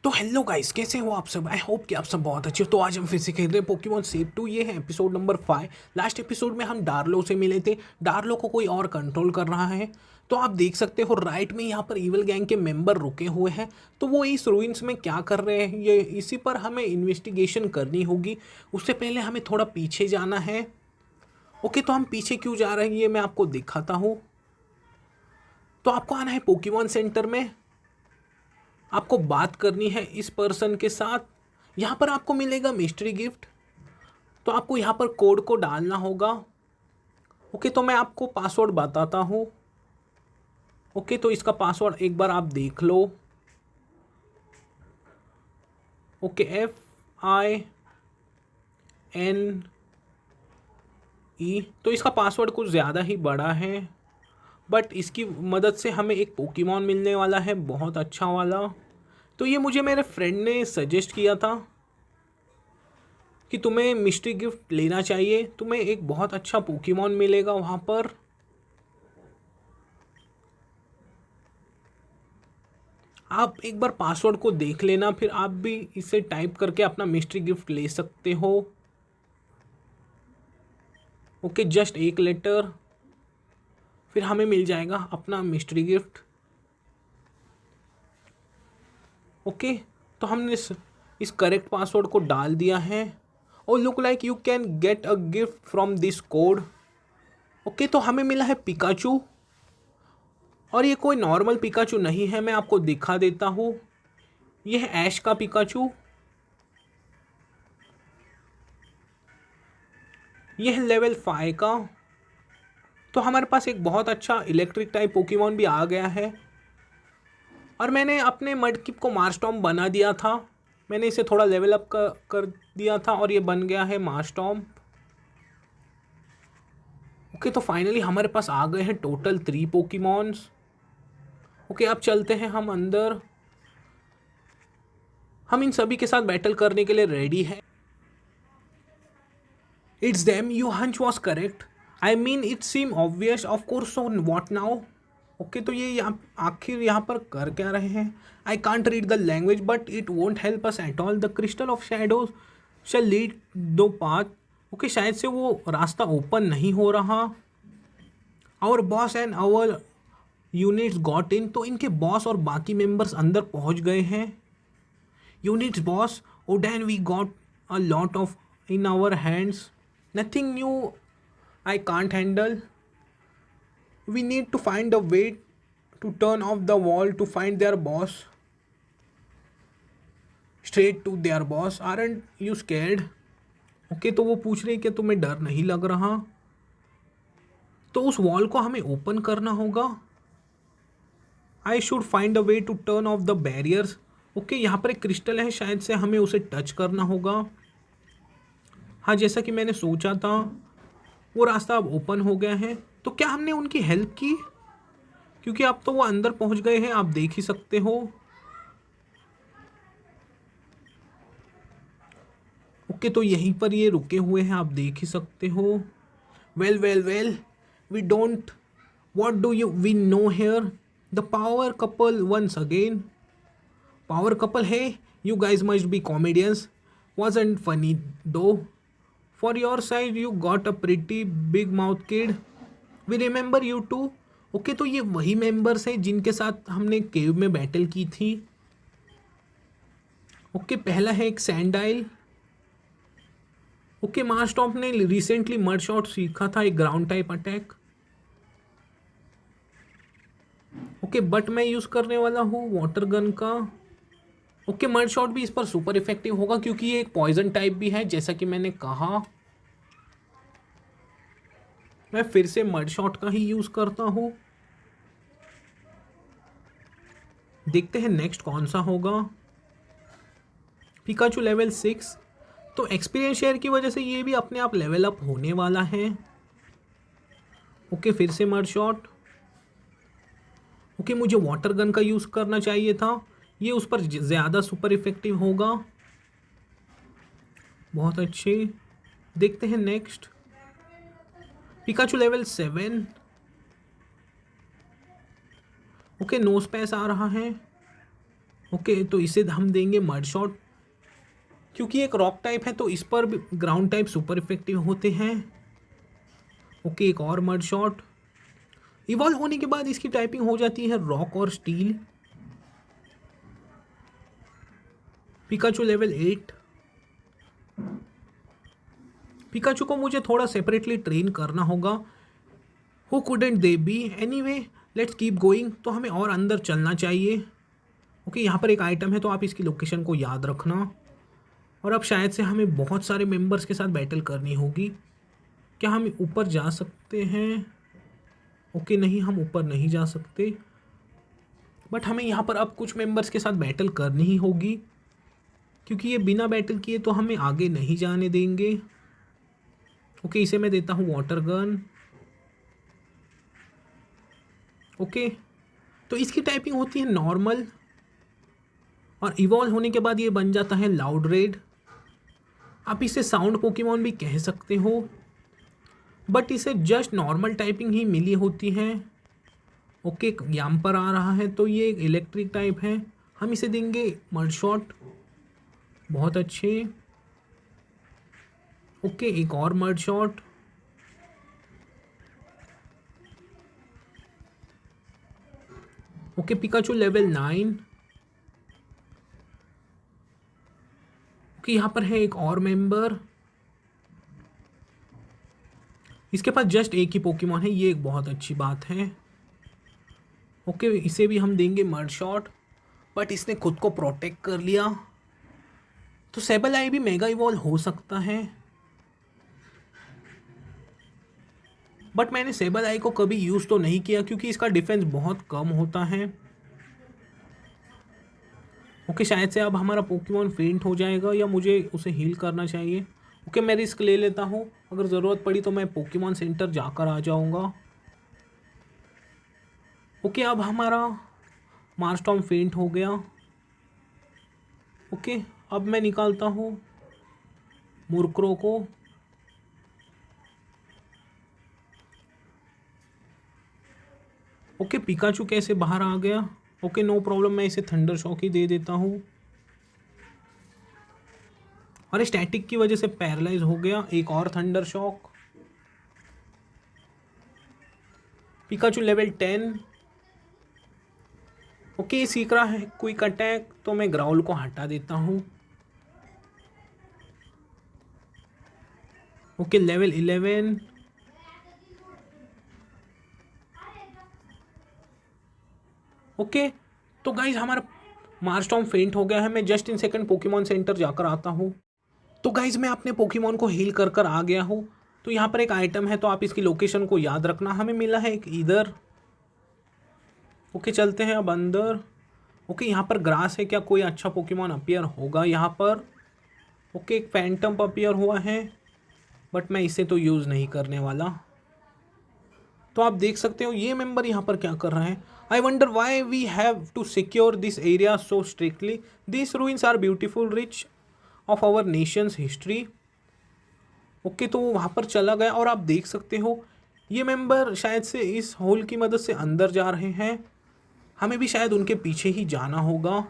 तो hello guys, कैसे हो आप सब। आई होप कि आप सब बहुत अच्छे हो। तो आज हम फिर से खेल रहे हैं पोकेमॉन सेप 2। ये है एपिसोड नंबर 5। लास्ट एपिसोड में हम डार्लो से मिले थे। डार्लो को कोई और कंट्रोल कर रहा है। तो आप देख सकते हो राइट में यहाँ पर ईवल गैंग के मेंबर रुके हुए हैं। तो वो इस रूइंस में क्या कर रहे हैं, ये इसी पर हमें इन्वेस्टिगेशन करनी होगी। उससे पहले हमें थोड़ा पीछे जाना है। ओके, तो हम पीछे क्यों जा रहे हैं ये मैं आपको दिखाता हूँ। तो आपको आना है पोकेमॉन सेंटर में। आपको बात करनी है इस पर्सन के साथ। यहाँ पर आपको मिलेगा मिस्ट्री गिफ्ट। तो आपको यहाँ पर कोड को डालना होगा। ओके, तो मैं आपको पासवर्ड बताता हूँ। ओके, तो इसका पासवर्ड एक बार आप देख लो। Okay, FINE। तो इसका पासवर्ड कुछ ज़्यादा ही बड़ा है, बट इसकी मदद से हमें एक पोकेमॉन मिलने वाला है, बहुत अच्छा वाला। तो ये मुझे मेरे फ्रेंड ने सजेस्ट किया था कि तुम्हें मिस्ट्री गिफ्ट लेना चाहिए, तुम्हें एक बहुत अच्छा पोकेमॉन मिलेगा वहाँ पर। आप एक बार पासवर्ड को देख लेना, फिर आप भी इसे टाइप करके अपना मिस्ट्री गिफ्ट ले सकते हो। ओके, जस्ट एक लेटर, फिर हमें मिल जाएगा अपना मिस्ट्री गिफ्ट। ओके, तो हमने इस करेक्ट पासवर्ड को डाल दिया है। और look like you can get a gift from this code. Okay, तो हमें मिला है पिकाचू। और ये कोई नॉर्मल पिकाचू नहीं है, मैं आपको दिखा देता हूँ। ये है ऐश का पिकाचू। ये है लेवल 5 का। तो हमारे पास एक बहुत अच्छा इलेक्ट्रिक टाइप पोकेमॉन भी आ गया है। और मैंने अपने मडकिप को मार्स्टॉर्म बना दिया था। मैंने इसे थोड़ा लेवल अप कर दिया था और ये बन गया है मार्स्टॉर्म। ओके, तो फाइनली हमारे पास आ गए हैं टोटल 3 पोकेमॉन्स। ओके, अब चलते हैं हम अंदर। हम इन सभी के साथ बैटल करने के लिए रेडी हैं। It's them, you hunch was correct. I mean it seem obvious, of course, so what now. Okay, तो ये यहाँ आखिर यहाँ पर कर क्या रहे हैं। I can't read the language but it won't help us at all. The crystal of shadows shall lead to path. Okay, शायद से वो रास्ता ओपन नहीं हो रहा। Our boss and our units got in. तो इनके बॉस और बाकी मेंबर्स अंदर पहुंच गए हैं। यूनिट्स बॉस ओडैन, we got a lot of in our hands, nothing new I can't handle. We need to find a way to turn off the wall to find their boss. Straight to their boss. Aren't you scared? Okay, तो वो पूछ रही कि तुम्हें डर नहीं लग रहा। तो उस वॉल को हमें ओपन करना होगा। I should find a way to turn off the barriers. Okay, यहाँ पर एक क्रिस्टल है, शायद से हमें उसे टच करना होगा। हाँ, जैसा कि मैंने सोचा था, वो रास्ता अब ओपन हो गया है। तो क्या हमने उनकी हेल्प की, क्योंकि अब तो वो अंदर पहुंच गए हैं, आप देख ही सकते हो। ओके, तो यहीं पर ये रुके हुए हैं, आप देख ही सकते हो। Well well well, we don't, what do you we know here. The power couple once again. Power couple है, you guys must be comedians. wasn't funny though. For your side you got a pretty big mouth kid. We remember you too. Okay, तो ये वही members हैं जिनके साथ हमने केव में battle की थी। ओके, पहला है एक सैंडाइल। ओके, मार्स्टॉप ने रिसेंटली मर्ड शॉट सीखा था, एक ground type attack. Okay, but मैं यूज़ करने वाला हूँ वाटर गन का। ओके, मर्ड शॉट भी इस पर सुपर इफेक्टिव होगा क्योंकि ये एक पॉइजन टाइप भी है, जैसा कि मैंने कहा। मैं फिर से मर्ड शॉट का ही यूज़ करता हूँ। देखते हैं नेक्स्ट कौन सा होगा। Pikachu level 6। तो एक्सपीरियंस शेयर की वजह से ये भी अपने आप लेवल अप होने वाला है। ओके, फिर से मर्ड शॉट। ओके, मुझे वाटर गन का यूज़ करना चाहिए था, ये उस पर ज़्यादा सुपर इफेक्टिव होगा। बहुत अच्छे, देखते हैं next. Pikachu level 7। Okay, no space आ रहा है। ओके, तो इसे हम देंगे मड शॉट, क्योंकि एक रॉक टाइप है तो इस पर भी ग्राउंड टाइप सुपर इफेक्टिव होते हैं। ओके, एक और मड शॉट। इवॉल्व होने के बाद इसकी टाइपिंग हो जाती है रॉक और स्टील। Pikachu level 8। पिकाचू को मुझे थोड़ा सेपरेटली ट्रेन करना होगा। Who couldn't they B, anyway let's keep going. तो हमें और अंदर चलना चाहिए। ओके, यहाँ पर एक आइटम है तो आप इसकी लोकेशन को याद रखना। और अब शायद से हमें बहुत सारे मेंबर्स के साथ बैटल करनी होगी। क्या हम ऊपर जा सकते हैं? ओके, नहीं, हम ऊपर नहीं जा सकते, बट हमें यहाँ पर अब कुछ मेंबर्स के साथ बैटल करनी ही होगी, क्योंकि ये बिना बैटल किए तो हमें आगे नहीं जाने देंगे। ओके, इसे मैं देता हूँ वाटर गन। ओके, तो इसकी टाइपिंग होती है नॉर्मल, और इवॉल्व होने के बाद ये बन जाता है लाउड रेड। आप इसे साउंड पोकेमॉन भी कह सकते हो, बट इसे जस्ट नॉर्मल टाइपिंग ही मिली होती है। ओके, यहाँ पर आ रहा है तो ये एक इलेक्ट्रिक टाइप है, हम इसे देंगे मड शॉट। बहुत अच्छे। ओके, एक और mud shot. Okay, Pikachu level 9। Okay, यहाँ पर है एक और मेंबर, इसके पास जस्ट एक ही पोकेमॉन है, ये एक बहुत अच्छी बात है। ओके, इसे भी हम देंगे मड शॉट, बट इसने खुद को प्रोटेक्ट कर लिया। तो सेबल भी मेगा इवॉल्व हो सकता है, बट मैंने सेबल को कभी यूज़ तो नहीं किया क्योंकि इसका डिफेंस बहुत कम होता है। ओके, शायद से अब हमारा पोकेमॉन फेंट हो जाएगा या मुझे उसे हील करना चाहिए। ओके, मैं रिस्क ले लेता हूँ, अगर ज़रूरत पड़ी तो मैं पोकेमॉन सेंटर जाकर आ जाऊँगा। ओके, अब हमारा मारस्टॉर्म फेंट हो गया। ओके, अब मैं निकालता हूँ मुरक्रो को। ओके, पिकाचू कैसे बाहर आ गया? ओके, नो प्रॉब्लम, मैं इसे थंडर शॉक ही दे देता हूँ। और स्टैटिक की वजह से पैरालाइज हो गया। एक और thunder shock. Pikachu level 10। Okay, सीख रहा है क्विक अटैक, तो मैं ग्राउल को हटा देता हूँ। Okay, level 11। ओके, तो गाइज हमारा मारस्टॉर्म फेंट हो गया है। मैं just in second Pokemon centre जाकर आता हूँ। तो गाइज मैं अपने पोकेमॉन को हील कर कर आ गया हूँ। तो यहाँ पर एक आइटम है तो आप इसकी लोकेशन को याद रखना। हमें मिला है एक इधर। ओके, चलते हैं अब अंदर। ओके, यहाँ पर ग्रास है, क्या कोई अच्छा पोकेमॉन अपीयर होगा यहाँ पर? ओके, एक फैंटम अपीयर हुआ है, बट मैं इसे तो यूज़ नहीं करने वाला। तो आप देख सकते हो ये मेंबर यहाँ पर क्या कर रहे हैं। I wonder why we have to secure this area so strictly. This ruins are beautiful rich of our nation's history. Okay, तो वो वहाँ पर चला गया और आप देख सकते हो ये मेंबर शायद से इस होल की मदद से अंदर जा रहे हैं। हमें भी शायद उनके पीछे ही जाना होगा,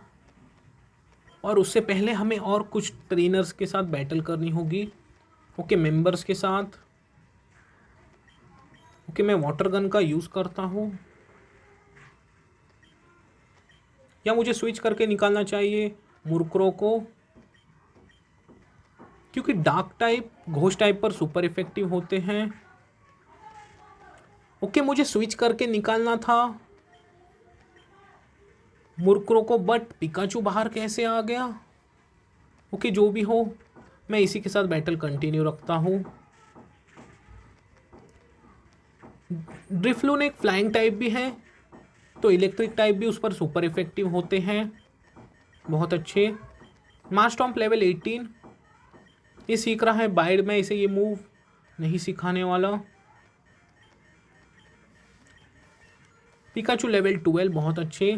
और उससे पहले हमें और कुछ ट्रेनर्स के साथ बैटल करनी होगी। ओके, मेंबर्स के साथ। ओके, मैं वाटर गन का यूज़ करता हूँ, या मुझे स्विच करके निकालना चाहिए मुरक्रो को, क्योंकि डार्क टाइप घोस्ट टाइप पर सुपर इफेक्टिव होते हैं। ओके, मुझे स्विच करके निकालना था मुरक्रो को, बट पिकाचू बाहर कैसे आ गया? ओके, जो भी हो, मैं इसी के साथ बैटल कंटिन्यू रखता हूँ। ड्रिफ्लून एक फ्लाइंग टाइप भी है, तो इलेक्ट्रिक टाइप भी उस पर सुपर इफेक्टिव होते हैं। बहुत अच्छे। मारस्टॉर्म लेवल 18। ये सीख रहा है बाइड, मैं इसे ये मूव नहीं सिखाने वाला। Pikachu level 12। बहुत अच्छे।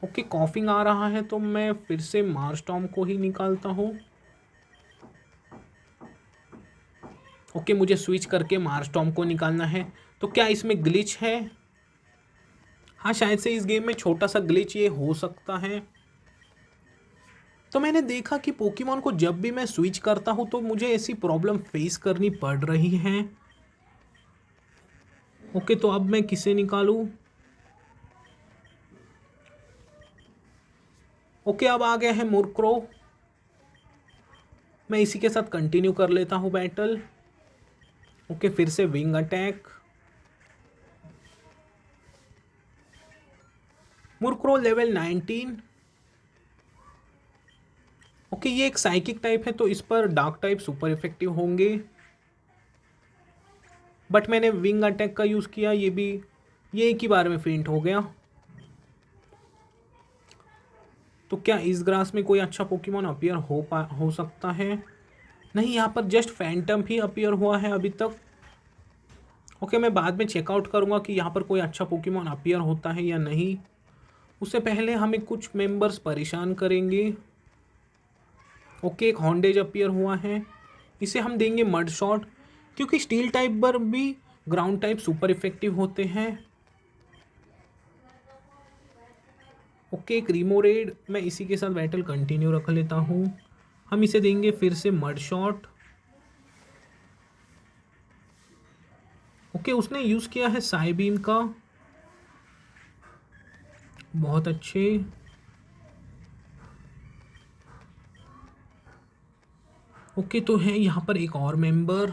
ओके, कॉफिंग आ रहा है तो मैं फिर से मारस्टॉर्म को ही निकालता हूँ। ओके, मुझे स्विच करके मारस्टॉर्म को निकालना है। तो क्या इसमें ग्लिच है? हाँ, शायद से इस गेम में छोटा सा ग्लिच ये हो सकता है। तो मैंने देखा कि पोकेमॉन को जब भी मैं स्विच करता हूँ तो मुझे ऐसी प्रॉब्लम फेस करनी पड़ रही है। ओके, तो अब मैं किसे निकालूं? ओके, अब आ गया है मुरक्रो। मैं इसी के साथ कंटिन्यू कर लेता हूँ बैटल। ओके, फिर से विंग अटैक। मुरक्रो लेवल 19। ओके, ये एक साइकिक टाइप है तो इस पर डार्क टाइप सुपर इफेक्टिव होंगे, बट मैंने विंग अटैक का यूज़ किया, ये एक ही बार में फेंट हो गया। तो क्या इस ग्रास में कोई अच्छा पोकेमॉन अपीयर हो सकता है? नहीं, यहाँ पर जस्ट फैंटम ही अपीयर हुआ है अभी तक। ओके, मैं बाद में चेकआउट करूँगा कि यहाँ पर कोई अच्छा पोकेमॉन अपीयर होता है या नहीं। उससे पहले हमें कुछ मेंबर्स परेशान करेंगे। ओके, एक हॉन्डेज अपीयर हुआ है, इसे हम देंगे मड शॉट, क्योंकि स्टील टाइप पर भी ग्राउंड टाइप सुपर इफेक्टिव होते हैं। ओके, एक रिमोरेड, मैं इसी के साथ बैटल कंटिन्यू रख लेता हूँ। हम इसे देंगे फिर से मड शॉट। ओके, उसने यूज़ किया है साइबीम का, बहुत अच्छे। ओके, तो है यहाँ पर एक और मेंबर।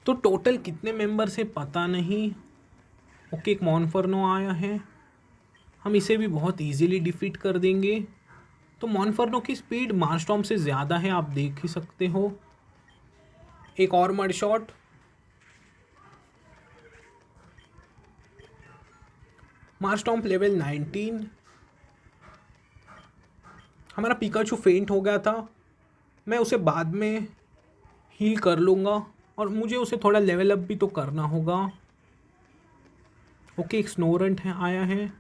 तो टोटल कितने मेंबर्स है पता नहीं। ओके, एक मॉनफर्नो आया है, हम इसे भी बहुत इजीली डिफीट कर देंगे। तो मॉनफर्नो की स्पीड मारस्टॉर्म से ज़्यादा है, आप देख ही सकते हो। एक और मड शॉट। मारस्टॉर्म लेवल 19। हमारा पिकाचू फेंट हो गया था, मैं उसे बाद में हील कर लूँगा और मुझे उसे थोड़ा लेवल अप भी तो करना होगा। ओके, एक स्नोरंट है आया है,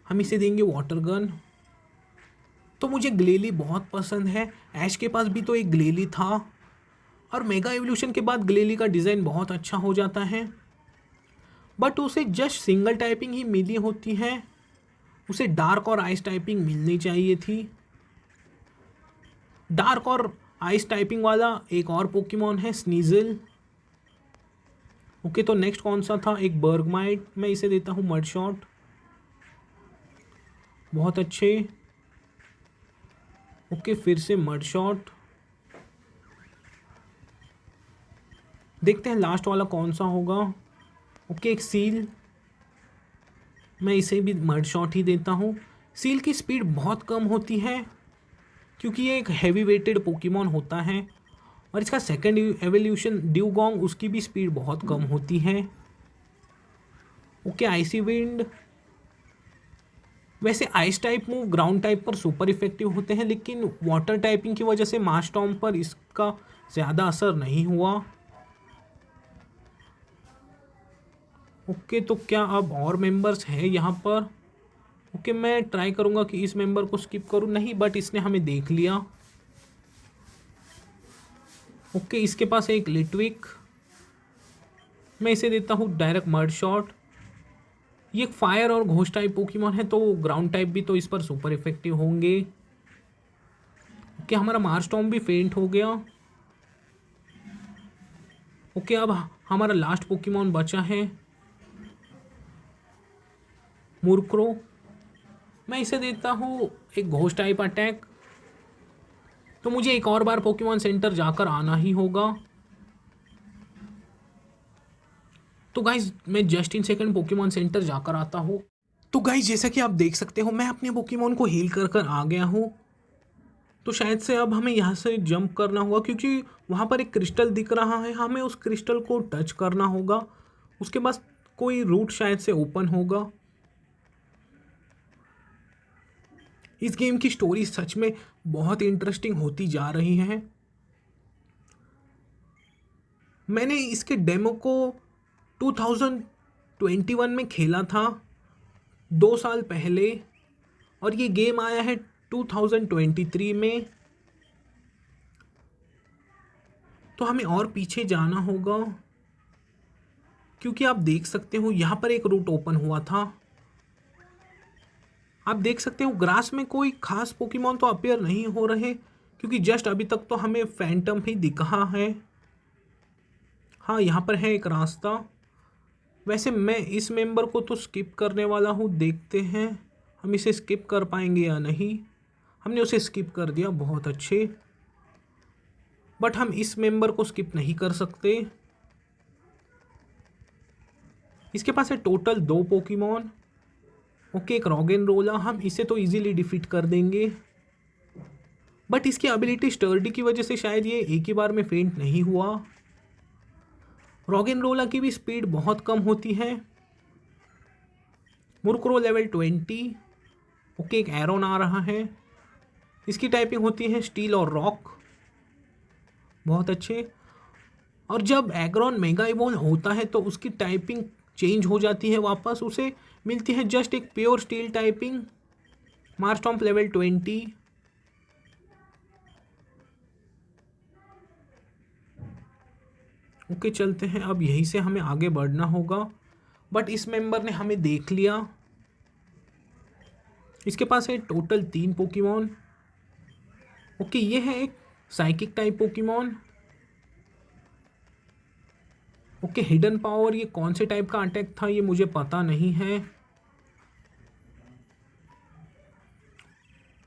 हम इसे देंगे वाटर गन। तो मुझे ग्लेली बहुत पसंद है, ऐश के पास भी तो एक ग्लेली था, और मेगा एवोल्यूशन के बाद ग्लेली का डिज़ाइन बहुत अच्छा हो जाता है, बट उसे जस्ट सिंगल टाइपिंग ही मिली होती है, उसे डार्क और आइस टाइपिंग मिलनी चाहिए थी। डार्क और आइस टाइपिंग वाला एक और पोकेमॉन है स्नीजल। ओके, तो नेक्स्ट कौन सा था? एक बर्गमाइट, मैं इसे देता हूँ मड शॉट, बहुत अच्छे। ओके, फिर से मड शॉट। देखते हैं लास्ट वाला कौन सा होगा। ओके, एक सील, मैं इसे भी मड शॉट ही देता हूँ। सील की स्पीड बहुत कम होती है क्योंकि ये एक हैवी वेटेड पोकेमॉन होता है, और इसका सेकंड एवोल्यूशन ड्यूगोंग, उसकी भी स्पीड बहुत कम होती है। ओके, आइसी विंड, वैसे ice type move ground type पर सुपर इफेक्टिव होते हैं, लेकिन वाटर टाइपिंग की वजह से मारस्टॉर्म पर इसका ज़्यादा असर नहीं हुआ। ओके, तो क्या अब और मेंबर्स हैं यहाँ पर? ओके, मैं ट्राई करूँगा कि इस मेंबर को स्किप करूँ, नहीं, बट इसने हमें देख लिया। ओके, इसके पास एक लिटविक, मैं इसे देता हूँ डायरेक्ट मर्ड शॉट। ये एक फायर और घोस्ट टाइप पोकेमॉन है, तो ग्राउंड टाइप भी तो इस पर सुपर इफेक्टिव होंगे। ओके, हमारा मारस्टॉर्म भी फेंट हो गया। ओके, अब हमारा लास्ट पोकेमॉन बचा है मुरक्रो, मैं इसे देता हूँ एक घोस्ट टाइप अटैक। तो मुझे एक और बार पोकेमॉन सेंटर जाकर आना ही होगा। तो गाइज मैं just in second Pokemon centre जाकर आता हूँ। तो गाइज जैसा कि आप देख सकते हो, मैं अपने पोकेमॉन को हील कर कर आ गया हूँ। तो शायद से अब हमें यहाँ से जंप करना होगा, क्योंकि वहाँ पर एक क्रिस्टल दिख रहा है, हमें उस क्रिस्टल को टच करना होगा, उसके बाद कोई रूट शायद से ओपन होगा। इस गेम की स्टोरी सच में बहुत इंटरेस्टिंग होती जा रही है। मैंने इसके डेमो को 2021 में खेला था, 2 साल पहले, और ये गेम आया है 2023 में। तो हमें और पीछे जाना होगा। क्योंकि आप देख सकते हो यहाँ पर एक रूट ओपन हुआ था। आप देख सकते हो ग्रास में कोई खास पोकेमॉन तो अपीयर नहीं हो रहे, क्योंकि जस्ट अभी तक तो हमें फैंटम ही दिखा है। हाँ, यहाँ पर है एक रास्ता। वैसे मैं इस मेंबर को तो स्किप करने वाला हूँ, देखते हैं हम इसे स्किप कर पाएंगे या नहीं। हमने उसे स्किप कर दिया, बहुत अच्छे। बट हम इस मेंबर को स्किप नहीं कर सकते। इसके पास है टोटल 2 पोकेमॉन। ओके, एक रॉगेनरोला, हम इसे तो इजीली डिफीट कर देंगे। बट इसकी एबिलिटी स्टर्डी की वजह से शायद ये एक ही बार में फेंट नहीं हुआ। रॉगेनरोला की भी स्पीड बहुत कम होती है। मुरक्रो लेवल 20। ओके, एक एरोन आ रहा है। इसकी टाइपिंग होती है स्टील और रॉक, बहुत अच्छे। और जब एग्रॉन मेगा इवॉल्व होता है तो उसकी टाइपिंग चेंज हो जाती है वापस, उसे मिलती है जस्ट एक pure steel typing. Marstomp level 20। Okay, चलते हैं। अब यहीं से हमें आगे बढ़ना होगा, बट इस मेंबर ने हमें देख लिया। इसके पास है टोटल 3 पोकेमॉन। ओके, ये है एक psychic type Pokemon. Okay, hidden power, ये कौन से टाइप का अटैक था ये मुझे पता नहीं है।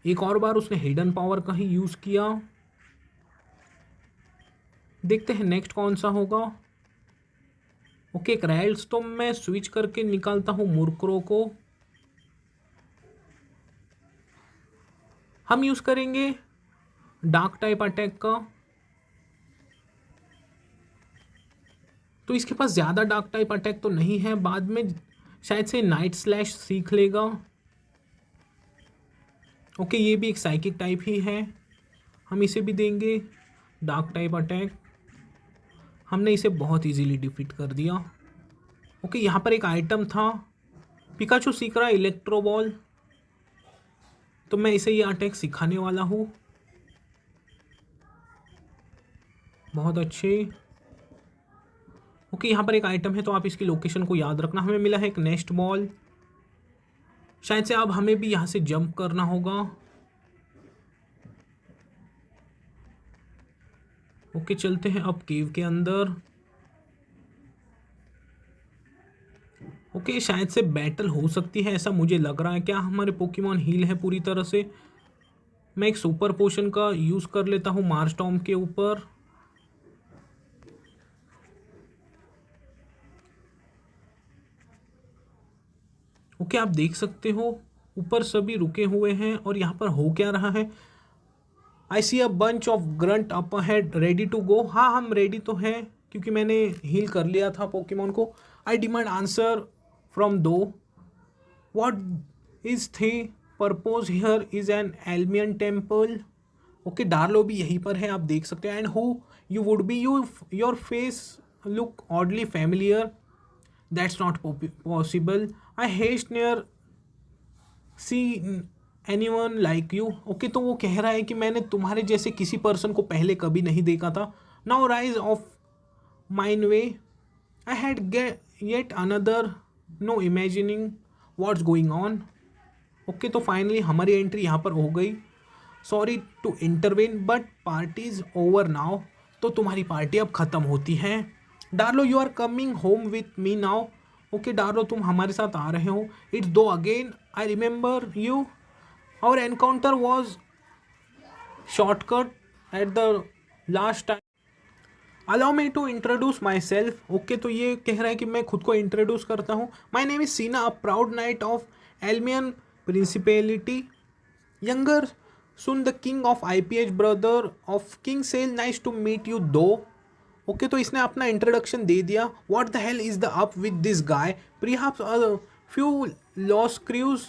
एक और बार उसने हिडन पावर का ही यूज़ किया। देखते हैं नेक्स्ट कौन सा होगा। ओके, क्रैल्स, तो मैं स्विच करके निकालता हूँ मुरक्रो को। हम यूज़ करेंगे डार्क टाइप अटैक का। तो इसके पास ज़्यादा डार्क टाइप अटैक तो नहीं है, बाद में शायद से नाइट स्लैश सीख लेगा। ओके, ये भी एक साइकिक टाइप ही है, हम इसे भी देंगे डार्क टाइप अटैक। हमने इसे बहुत इजीली डिफीट कर दिया। ओके, यहाँ पर एक आइटम था, पिकाचू सीख रहा है इलेक्ट्रो बॉल, तो मैं इसे ये अटैक सिखाने वाला हूँ। बहुत अच्छे। ओके, यहाँ पर एक आइटम है, तो आप इसकी लोकेशन को याद रखना। हमें मिला है एक नेस्ट बॉल, शायद से अब हमें भी यहाँ से जंप करना होगा। ओके, चलते हैं अब केव के अंदर। ओके, शायद से बैटल हो सकती है, ऐसा मुझे लग रहा है। क्या हमारे पोकेमॉन हील है पूरी तरह से? मैं एक सुपर पोशन का यूज़ कर लेता हूँ मारस्टॉर्म के ऊपर। ओके, आप देख सकते हो ऊपर सभी रुके हुए हैं, और यहाँ पर हो क्या रहा है। I see a bunch of grunt up ahead ready to go. हाँ, हम रेडी तो हैं, क्योंकि मैंने हील कर लिया था पोकेमॉन को। I demand answer from though. What is the purpose here is an Almian temple. Okay, Darlo भी यहीं पर है, आप देख सकते हैं। And who you would be, you your face look oddly familiar. That's not possible. I hast near see anyone like you. Okay, तो वो कह रहा है कि मैंने तुम्हारे जैसे किसी पर्सन को पहले कभी नहीं देखा था। Now rise of mine way, I had yet another no imagining what's going on. Okay, तो फाइनली हमारी एंट्री यहाँ पर हो गई। Sorry to intervene but party is over now. तो तुम्हारी पार्टी अब ख़त्म होती है। Darlo, you are coming home with me now. Okay Darlo, तुम हमारे साथ आ रहे हो। It's though again, I remember you, our encounter was shortcut at the last time. Allow me to introduce myself. Okay, तो ये कह रहा है कि मैं खुद को इंट्रोड्यूस करता हूँ। माई name is Sina, a proud knight of Almian principality, younger son the king of IPH, brother of king Sell. Nice to meet you though. Okay, तो इसने अपना इंट्रोडक्शन दे दिया। What the hell is the up with this guy, perhaps a few lost crews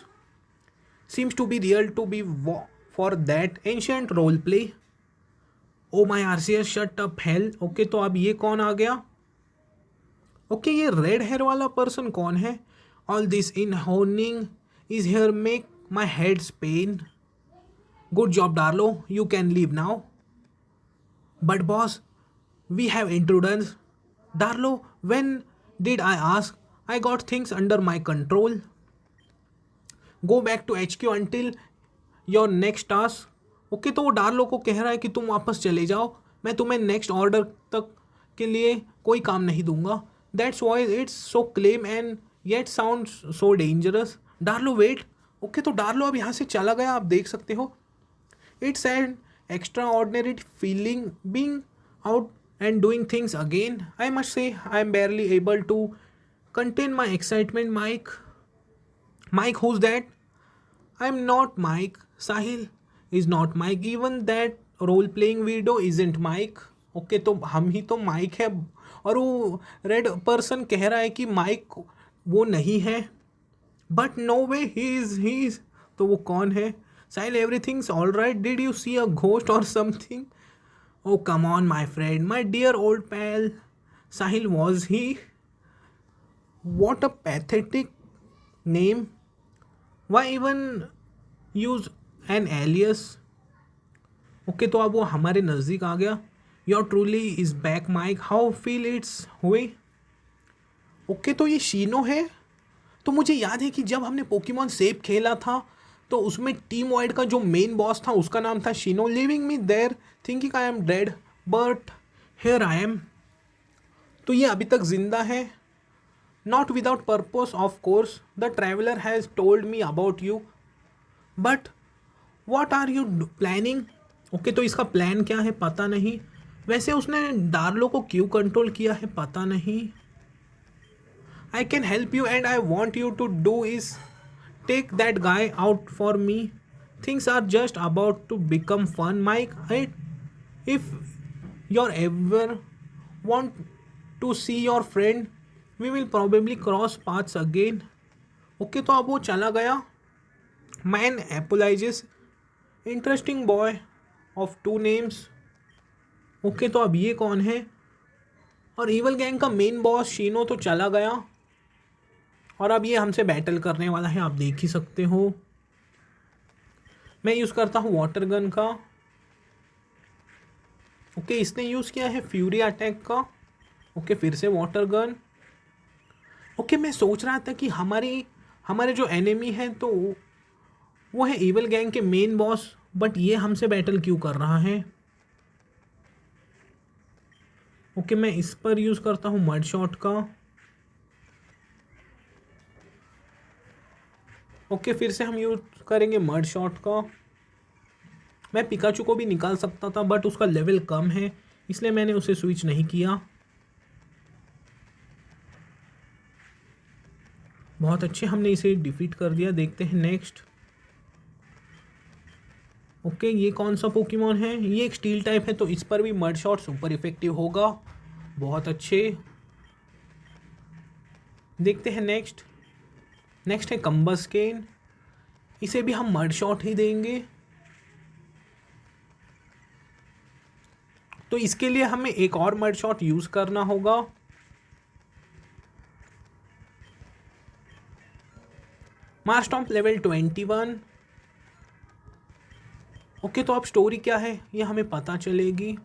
seems to be real to be for that ancient role play. Oh my Arceus, shut up hell. Okay, तो अब ये कौन आ गया? Okay, ये red hair वाला person कौन है? All this in horning is here make my heads pain. Good job Darlo, you can leave now. But boss, we have intruders. Darlo, when did I ask, I got things under my control, go back to HQ until your next task. Okay, तो वो डार्लो को कह रहा है कि तुम वापस चले जाओ, मैं तुम्हें नेक्स्ट ऑर्डर तक के लिए कोई काम नहीं दूंगा। That's why it's so calm and yet sound so dangerous. Darlo wait. Okay, तो डार्लो अब यहाँ से चला गया, आप देख सकते हो। It's an extraordinary feeling being out and doing things again. I must say I am barely able to contain my excitement. Mike, who's that? I'm not Mike. Sahil is not Mike. Even that role playing video isn't Mike. Okay, तो हम ही तो mic है, और वो red person कह रहा है कि माइक वो नहीं है। But no way, he is. तो वो कौन है? Sahil, everything's all right, did you see a ghost or something? Oh come on my friend, my dear old pal Sahil, was he? What a pathetic name. Why even use an alias? Okay, तो अब वो हमारे नज़दीक आ गया। Your truly is back, Mike. How feel it's हुए? Okay, तो ये शीनो है। तो मुझे याद है कि जब हमने पोकेमॉन सेप खेला था तो उसमें टीम वाइड का जो मेन बॉस था उसका नाम था Shino. Living me there thinking I am dead but here I am. तो ये अभी तक जिंदा है। Not without purpose, of course. The traveler has told me about you. But what are you planning? Okay, तो इसका प्लान क्या है पता नहीं। वैसे उसने डार्लो को क्यों कंट्रोल किया है पता नहीं। I can help you and I want you to do is take that guy out for me. Things are just about to become fun, Mike. If you're ever want to see your friend, we will probably cross paths again. Okay, तो अब वो चला गया। Man apologizes, interesting boy of 2 names. Okay, तो अब ये कौन है? और इवल गैंग का मेन बॉस शीनो तो चला गया, और अब ये हमसे बैटल करने वाला है, आप देख ही सकते हो। मैं यूज़ करता हूँ वाटर गन का। ओके, इसने यूज़ किया है फ्यूरी अटैक का। ओके, फिर से वाटर गन। ओके, मैं सोच रहा था कि हमारे जो एनिमी है तो वो है इवल गैंग के मेन बॉस, बट ये हमसे बैटल क्यों कर रहा है? ओके, मैं इस पर यूज़ करता हूँ मड शॉट का। ओके, फिर से हम यूज़ करेंगे मड शॉट का। मैं पिकाचू को भी निकाल सकता था बट उसका लेवल कम है, इसलिए मैंने उसे स्विच नहीं किया। बहुत अच्छे, हमने इसे डिफीट कर दिया। देखते हैं नेक्स्ट। ओके, ये कौन सा पोकेमॉन है? ये एक स्टील टाइप है, तो इस पर भी मड शॉट सुपर इफेक्टिव होगा। बहुत अच्छे। देखते हैं नेक्स्ट है कम्बस्केन। इसे भी हम मड शॉट ही देंगे। तो इसके लिए हमें एक और मड शॉट यूज़ करना होगा। मारस्टॉम्प लेवल 21। ओके, तो अब स्टोरी क्या है ये हमें पता चलेगी।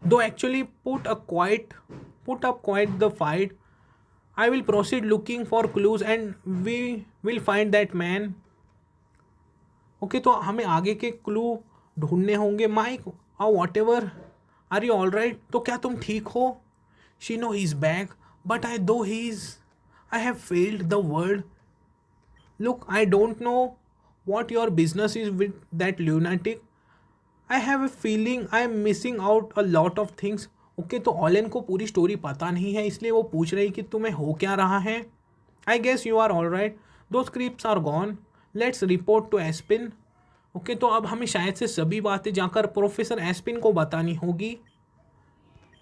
Though actually put up quite the fight, I will proceed looking for clues and we will find that man. Okay, तो हमें आगे के क्लू ढूंढने होंगे। माइक और whatever, are you all right? तो क्या तुम ठीक हो? She know he is back but I have failed the world. Look, I don't know what your business is with that lunatic. I have a feeling I am missing out a lot of things. Okay, तो ऑलेन को पूरी story पता नहीं है, इसलिए वो पूछ रही कि तुम्हें हो क्या रहा है। I guess you are all right, though scripts are gone, let's report to Aspin. Okay, तो अब हमें शायद से सभी बातें जाकर प्रोफेसर एस्पिन को बतानी होगी।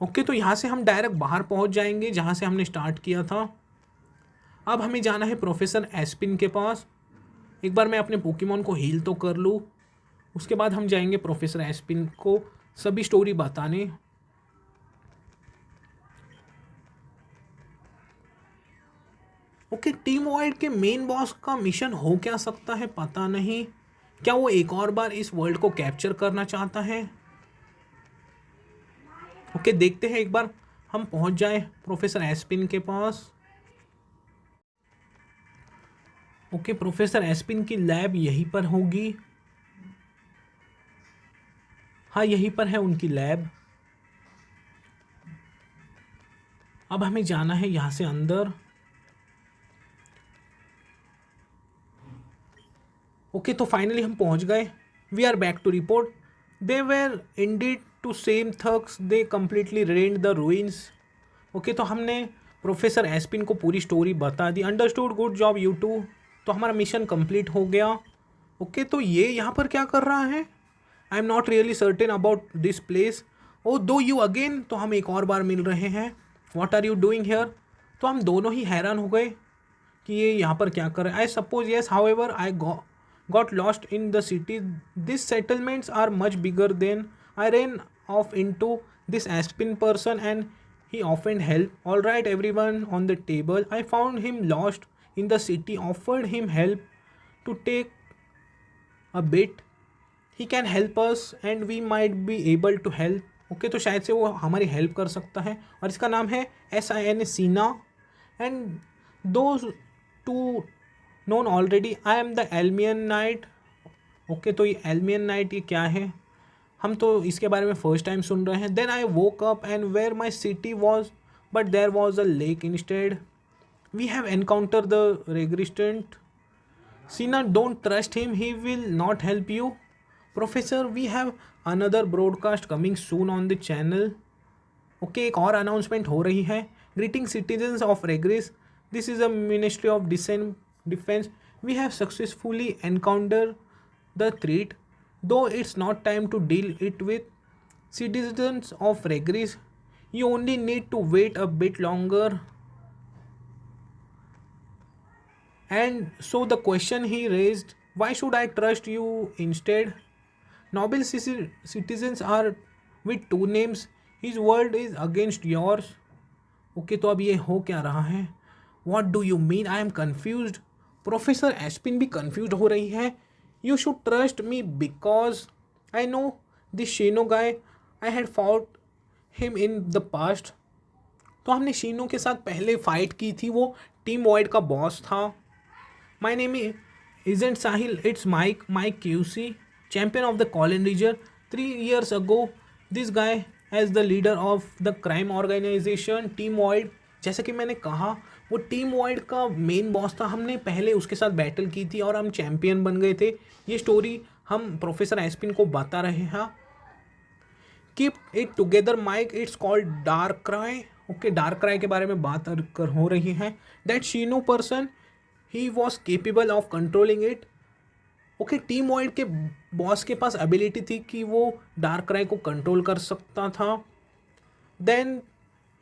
ओके, तो यहाँ से हम डायरेक्ट बाहर पहुँच जाएंगे जहाँ से हमने स्टार्ट किया था। अब हमें जाना है प्रोफेसर एस्पिन के पास। एक बार मैं अपने पोकेमॉन को हील तो कर लूँ, उसके बाद हम जाएंगे प्रोफेसर एस्पिन को सभी स्टोरी बताने। ओके, टीम वाइड के मेन बॉस का मिशन हो क्या सकता है पता नहीं। क्या वो एक और बार इस वर्ल्ड को कैप्चर करना चाहता है? ओके, देखते हैं एक बार हम पहुंच जाए प्रोफेसर एस्पिन के पास। ओके, प्रोफेसर एस्पिन की लैब यहीं पर होगी। हाँ, यहीं पर है उनकी लैब। अब हमें जाना है यहाँ से अंदर। ओके, तो फाइनली हम पहुँच गए। We are back to report. They were indeed to same thugs, they completely rend the ruins. Okay, तो हमने प्रोफेसर एस्पिन को पूरी स्टोरी बता दी। Understood, good job you two. तो हमारा मिशन कंप्लीट हो गया। ओके, तो ये यहाँ पर क्या कर रहा है? I am not really certain about this place. Oh though you again, तो हम एक और बार मिल रहे हैं। What are you doing here? तो हम दोनों ही हैरान हो गए कि ये यहाँ पर क्या कर रहे हैं। I suppose yes, how ever I got lost in the city. These settlements are much bigger than I ran off into this Aspin person and he offered help. All right, everyone on the table. I found him lost in the city, offered him help to take a bit. He can help us and we might be able to help. Okay, तो शायद से वो हमारी help कर सकता है। और इसका नाम है SIN Sina. And though to known already, I am the Almian knight. Okay, तो ये एल्मियन नाइट ये क्या है? हम तो इसके बारे में फर्स्ट टाइम सुन रहे हैं। Then I woke up and where my city was, but there was a lake instead. We have encounter the रेग्रिस्टेंट। Sina, don't trust him, he will not help you. Professor, we have another broadcast coming soon on the channel. Okay, एक और announcement हो रही है। Greeting citizens of Regris, this is a ministry of defense. We have successfully encountered the threat, though it's not time to deal it with. Citizens of Regris, you only need to wait a bit longer. And so the question he raised, why should I trust you instead? Noble citizens are with two names. His world is against yours. Okay, तो अब ये हो क्या रहा है? What do you mean? I am confused. Professor Aspin भी confuse हो रही है। You should trust me because I know this Shino guy, I had fought him in the past. तो हमने शीनो के साथ पहले फाइट की थी, वो टीम वॉइड का बॉस था। My name isn't Sahil, it's Mike QC, champion of the Colon region. 3 years ago this guy as the leader of the crime organisation team void. जैसे कि मैंने कहा, वो टीम वॉइड का मेन बॉस था। हमने पहले उसके साथ बैटल की थी और हम चैम्पियन बन गए थे। ये स्टोरी हम प्रोफेसर एस्पिन को बता रहे हैं। Keep it together Mike, it's called dark cry. Okay, dark cry के बारे में बात हो रही है। That Shino person, he was capable of controlling it. Okay, team void के बॉस के पास एबिलिटी थी कि वो डार्क क्राई को कंट्रोल कर सकता था। Then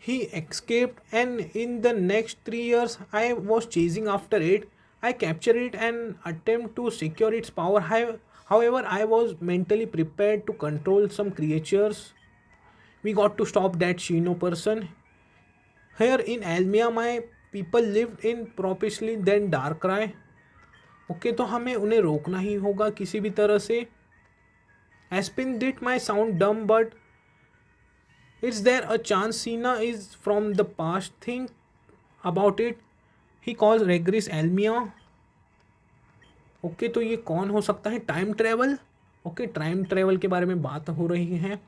he escaped and in the next 3 years I was chasing after it. I captured it and attempt to secure its power. However, I was mentally prepared to control some creatures. We got to stop that Shino person. Here in Almia, my people lived in propitiously then Darkrai. Okay, तो हमें उन्हें रोकना ही होगा किसी भी तरह से। Aspin did my sound dumb, but is there a chance Sina is from the past? Think about it. He calls Regris Almia. Okay, तो ये कौन हो सकता है? Time travel. Okay, time travel के बारे में बात हो रही है।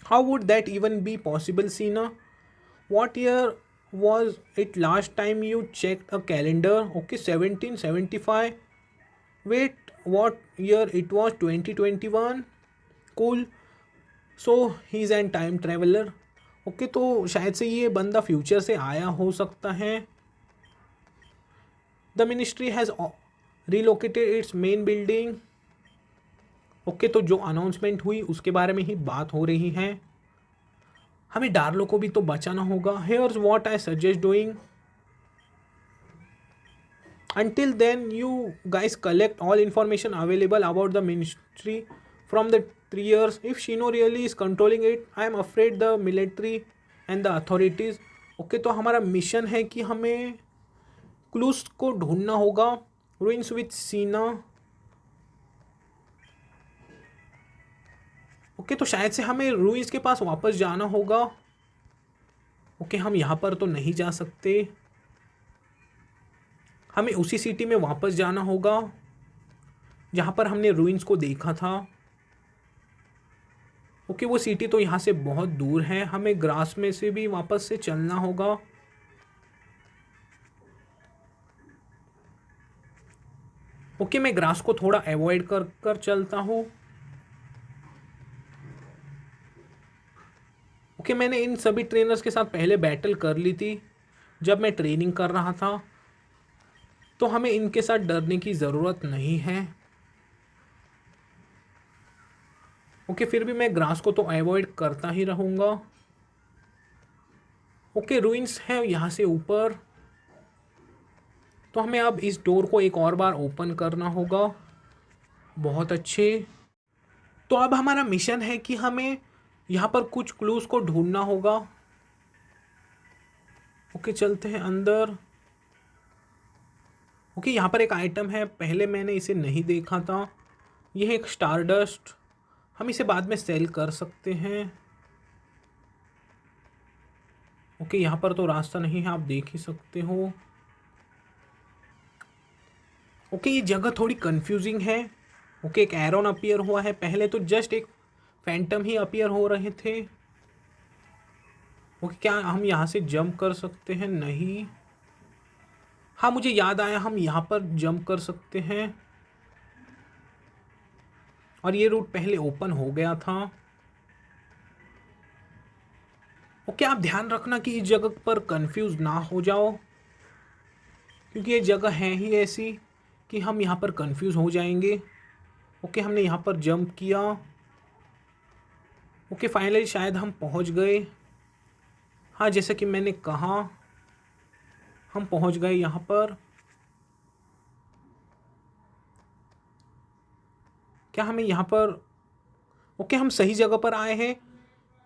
How would that even be possible Sina? What year was it last time you check a calendar? Okay, 1775। Wait, what year it was? 2021। Cool, so he is an time traveller. Okay, तो शायद से ये बंदा future से आया हो सकता है। The ministry has relocated it's main building. Okay, तो जो अनाउंसमेंट हुई उसके बारे में ही बात हो रही है। हमें डार्लो को भी तो बचाना होगा। Here's what I suggest doing. Until then, you guys collect all information available about the ministry from the 3 years. If Shino really is controlling it, I am afraid the military and the authorities. Okay, तो हमारा mission है कि हमें clues को ढूंढना होगा। Ruins with सीना। Okay, तो शायद से हमें रूइंस के पास वापस जाना होगा। ओके, हम यहाँ पर तो नहीं जा सकते, हमें उसी सिटी में वापस जाना होगा जहाँ पर हमने रूइंस को देखा था। ओके, वो सिटी तो यहाँ से बहुत दूर है, हमें ग्रास में से भी वापस से चलना होगा। ओके, मैं ग्रास को थोड़ा अवॉइड कर कर चलता हूँ। ओके, मैंने इन सभी ट्रेनर्स के साथ पहले बैटल कर ली थी जब मैं ट्रेनिंग कर रहा था, तो हमें इनके साथ डरने की ज़रूरत नहीं है। ओके, फिर भी मैं ग्रास को तो अवॉइड करता ही रहूँगा। ओके, रूइंस है यहाँ से ऊपर, तो हमें अब इस डोर को एक और बार ओपन करना होगा। बहुत अच्छे। तो अब हमारा मिशन है कि हमें यहाँ पर कुछ क्लूज़ को ढूंढना होगा। ओके, चलते हैं अंदर। ओके, यहाँ पर एक आइटम है, पहले मैंने इसे नहीं देखा था। यह है एक स्टारडस्ट, हम इसे बाद में सेल कर सकते हैं। ओके, यहाँ पर तो रास्ता नहीं है, आप देख ही सकते हो। ओके, ये जगह थोड़ी कंफ्यूजिंग है। ओके, एक एरोन अपीयर हुआ है, पहले तो जस्ट एक फैंटम ही अपीयर हो रहे थे। ओके, क्या हम यहाँ से जंप कर सकते हैं? नहीं। हाँ, मुझे याद आया, हम यहाँ पर जंप कर सकते हैं और ये रूट पहले ओपन हो गया था। ओके, आप ध्यान रखना कि इस जगह पर कंफ्यूज ना हो जाओ, क्योंकि ये जगह है ही ऐसी कि हम यहाँ पर कंफ्यूज हो जाएंगे। ओके, हमने यहाँ पर जंप किया। ओके, फाइनली शायद हम पहुँच गए। हाँ, जैसा कि मैंने कहा, हम पहुँच गए यहाँ पर। क्या हमें यहाँ पर, ओके, हम सही जगह पर आए हैं।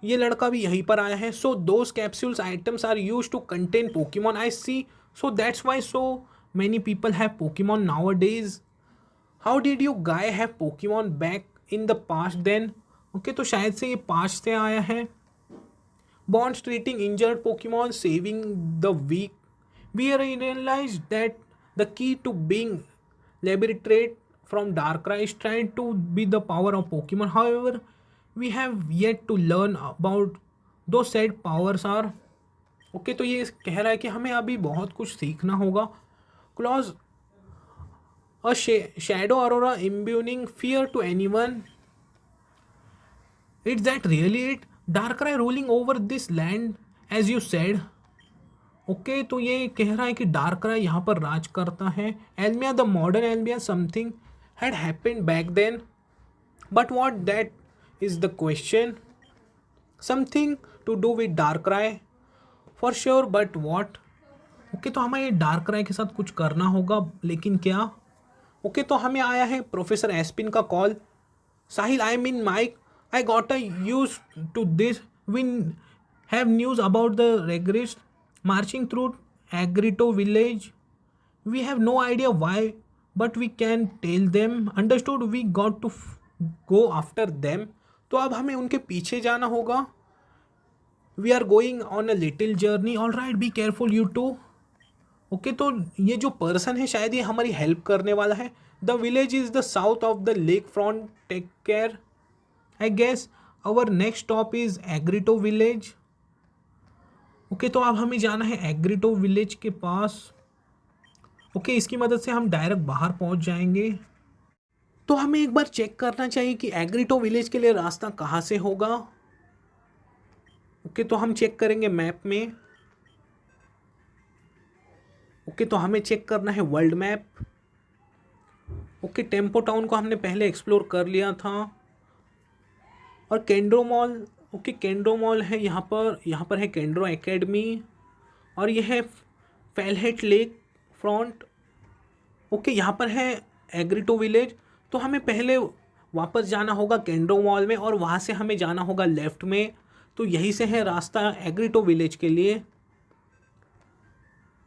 ये लड़का भी यहीं पर आया है। So those capsules items are use to contain Pokemon I see, so that's why so many people have Pokemon nowadays. How did you guy have Pokemon back in the past then? Okay, तो शायद से ये past से आया है। Bonds treating injured Pokemon, saving the weak, we realise that the key to being liberated from Darkrai is trying to be the power of Pokemon. However, we have yet to learn about those said powers are. Okay, तो ये कह रहा है कि हमें अभी बहुत कुछ सीखना होगा। Clause a shadow Arora imbuing fear to anyone. It's that really it? Darkrai ruling over this land as you said. Okay, तो ये कह रहा है कि डार्कराई यहाँ पर राज करता है। Almia, the modern Almia, something had happened back then, but what that is the question. Something to do with Darkrai for sure, but what? Okay, तो हमें डार्कराई के साथ कुछ करना होगा, लेकिन क्या? ओके, तो हमें आया है प्रोफेसर एस्पिन का call. Sahil, I mean Mike, I got a use to this, we have news about the regress marching through Agrito village, we have no idea why, but we can tell them, understood, we got to go after them. तो अब हमें उनके पीछे जाना होगा। We are going on a little journey, all right, be careful you too. Okay, तो ये जो पर्सन है शायद ये हमारी हेल्प करने वाला है। The village is the south of the lake front, take care, I guess our next stop is Agrito village. Okay, तो अब हमें जाना है एग्रीटो विलेज के पास। ओके, इसकी मदद से हम डायरेक्ट बाहर पहुंच जाएंगे। तो हमें एक बार चेक करना चाहिए कि एग्रीटो विलेज के लिए रास्ता कहाँ से होगा। ओके, तो हम चेक करेंगे मैप में। ओके, तो हमें चेक करना है world map. Okay, tempo town को हमने पहले एक्सप्लोर कर लिया था। और केंड्रो मॉल, ओके, केंड्रो मॉल है यहाँ पर है केंड्रो एकेडमी, और यह है फेलहेट लेक फ्रंट। ओके, यहाँ पर है एग्रीटो विलेज। तो हमें पहले वापस जाना होगा केंड्रो मॉल में, और वहाँ से हमें जाना होगा लेफ़्ट में। तो यहीं से है रास्ता एग्रीटो विलेज के लिए।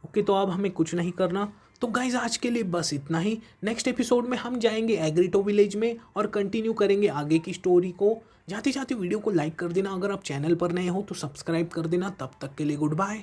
ओके, तो अब हमें कुछ नहीं करना। तो गाइज आज के लिए बस इतना ही। नेक्स्ट एपिसोड में हम जाएंगे एग्रीटो विलेज में और कंटिन्यू करेंगे आगे की स्टोरी को। जाते जाते वीडियो को लाइक कर देना, अगर आप चैनल पर नए हो तो सब्सक्राइब कर देना। तब तक के लिए गुड बाय।